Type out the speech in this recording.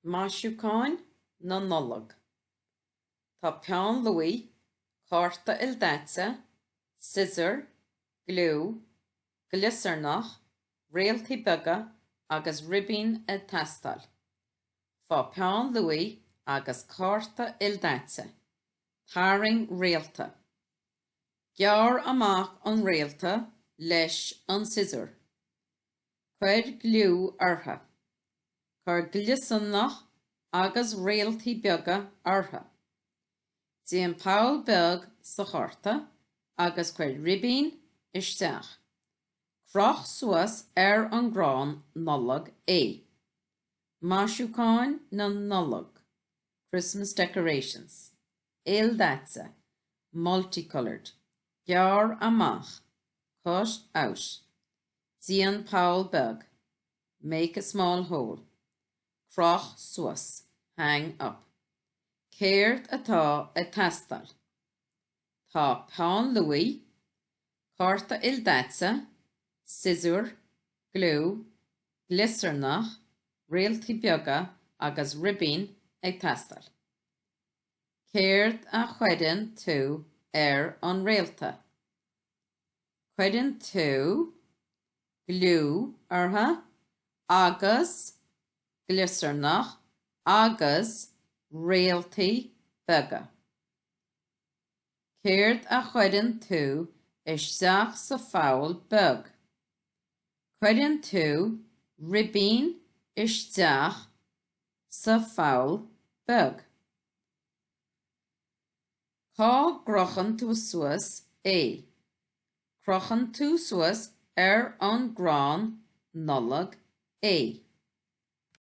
Maisiúcháin na Nollag. Tá peann luaí, cárta ildáitse, scissor, glue, glisarnach, réaltaí beaga agus ribbín a teastáil. Fá peann luaí agus cárta ildáitse. Tarring réalta. Gearr amach an réalta leis an scissor. Cuir glue ortha. Chur glisarnach agus réaltaí beaga ortha. Déan powl beag sa chárta agus cuir ribbín isteach. Crach suas an grán Nollag é. Maisiúcháin na Nollag. Christmas decorations. Ildáitse. Multicolored. Gearr amach. Cut out. Déan powl beag. Make a small hole. Crach suas. Hang up. Céirt atá a teastáil. Tá peann luaí, cárta ildáitse, scissor, glue, glisarnach, réaltaí beaga agus ribbín ag teastáil. Céirt a chuireann tú an réalta. Chuireann tú glue ortha agus glisarnach agus réaltaí beaga. Céirt a chuireann tú isteach sa fowl beag. Chuireann tú ribbín isteach sa fowl beag. Cá grochan tú suas é. Crochan tú suas an grán Nollag é.